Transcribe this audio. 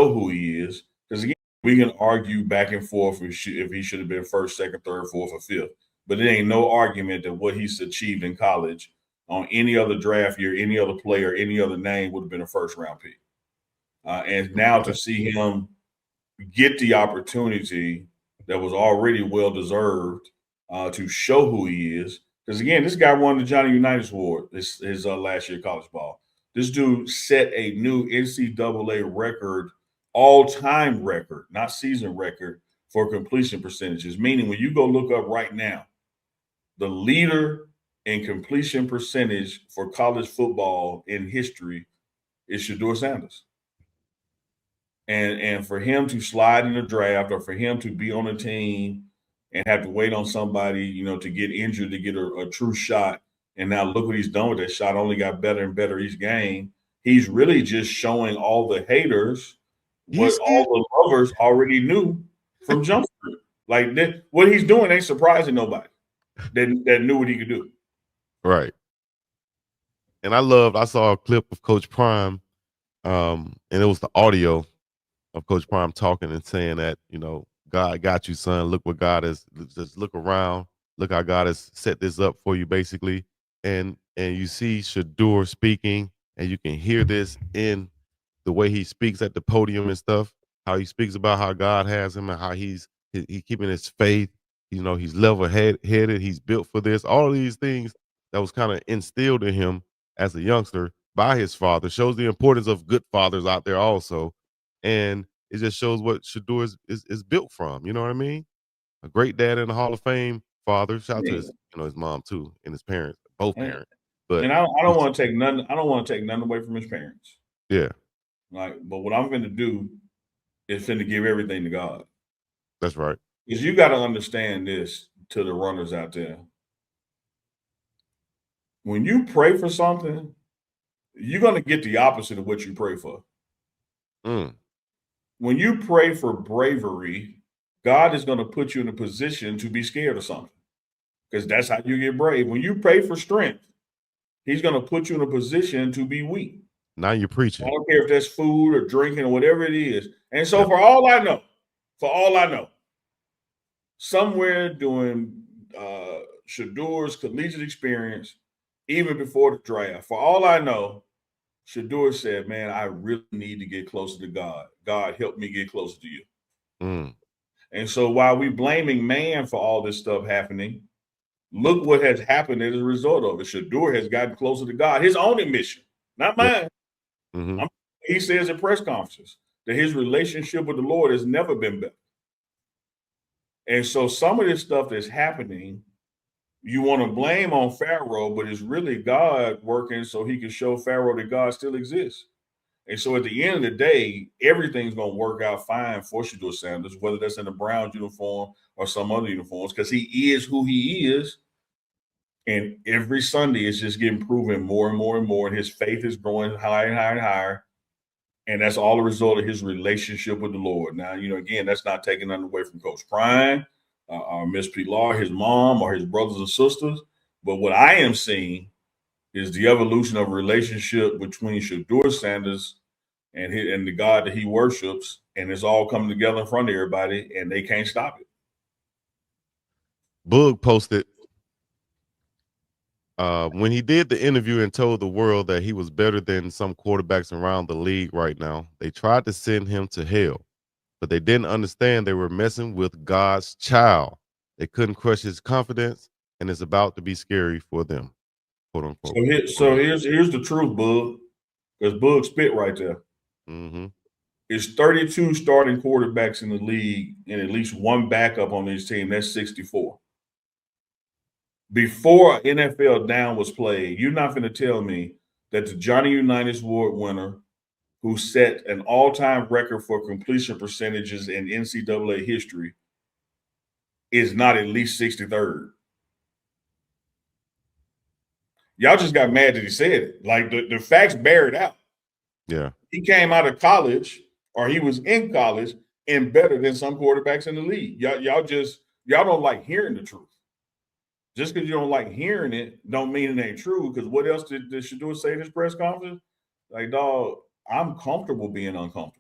know who he is. Because again, we can argue back and forth if he should have been first, second, third, fourth, or fifth. But there ain't no argument that what he's achieved in college on any other draft year, any other player, any other name would have been a first round pick. And now to see him get the opportunity that was already well deserved to show who he is. Because again, this guy won the Johnny Unitas Award his last year college ball. This dude set a new NCAA record, all-time record, not season record, for completion percentages. Meaning, when you go look up right now, the leader in completion percentage for college football in history is Shedeur Sanders. And for him to slide in the draft, or for him to be on a team and have to wait on somebody, to get injured to get a true shot, and now look what he's done with that shot, only got better and better each game. He's really just showing all the haters what all the lovers already knew from jump street. Like what he's doing ain't surprising nobody that knew what he could do. Right. And I saw a clip of Coach Prime, and it was the audio of Coach Prime talking and saying that, God got you, son. Look what God has, just look around. Look how God has set this up for you, basically. And you see Shedeur speaking, and you can hear this in the way he speaks at the podium and stuff, how he speaks about how God has him and how he's keeping his faith. He's level-headed. He's built for this. All of these things that was kind of instilled in him as a youngster by his father shows the importance of good fathers out there also. And it just shows what Shedeur is built from. You know what I mean? A great dad in the Hall of Fame father. Shout out to his, his mom too, and his parents, both parents. But and I don't want to take nothing. I don't want to take nothing away from his parents. Yeah. But what I'm going to do is to give everything to God. That's right. Because you got to understand this, to the runners out there. When you pray for something, you're going to get the opposite of what you pray for. When you pray for bravery, God is going to put you in a position to be scared of something, because that's how you get brave. When you pray for strength, he's going to put you in a position to be weak. Now you're preaching. I don't care if that's food or drinking or whatever it is. And so for all I know, somewhere during Shedeur's collegiate experience, even before the draft, for all I know, Shedeur said, man, I really need to get closer to God. God, help me get closer to you. And so while we blaming man for all this stuff happening, look what has happened as a result of it. Shedeur has gotten closer to God, his own admission, not mine. He says at press conferences that his relationship with the Lord has never been better. And so some of this stuff that's happening, you want to blame on Pharaoh, but it's really God working so he can show Pharaoh that God still exists. And so at the end of the day, everything's going to work out fine for Shedeur Sanders, whether that's in the Browns uniform or some other uniforms, because he is who he is. And every Sunday it's just getting proven more and more and more. And his faith is growing higher and higher and higher. And that's all a result of his relationship with the Lord. Now, again, that's not taking nothing away from Coach Prime, or Miss Pilar, his mom, or his brothers and sisters. But what I am seeing is the evolution of a relationship between Shedeur Sanders and the God that he worships, and it's all coming together in front of everybody, and they can't stop it. Boog posted when he did the interview and told the world that he was better than some quarterbacks around the league right now. They tried to send him to hell, but they didn't understand they were messing with God's child. They couldn't crush his confidence, and it's about to be scary for them, quote unquote. So here's the truth, Boog, because Boog spit right there. It's 32 starting quarterbacks in the league and at least one backup on each team. That's 64. Before NFL down was played, you're not going to tell me that the Johnny Unitas Award winner, who set an all-time record for completion percentages in NCAA history, is not at least 63rd. Y'all just got mad that he said it. Like, the facts bear it out. Yeah. He came out of college, or he was in college, and better than some quarterbacks in the league. Y'all don't like hearing the truth. Just because you don't like hearing it don't mean it ain't true, because what else did Shedeur say in his press conference? Like, dog, I'm comfortable being uncomfortable.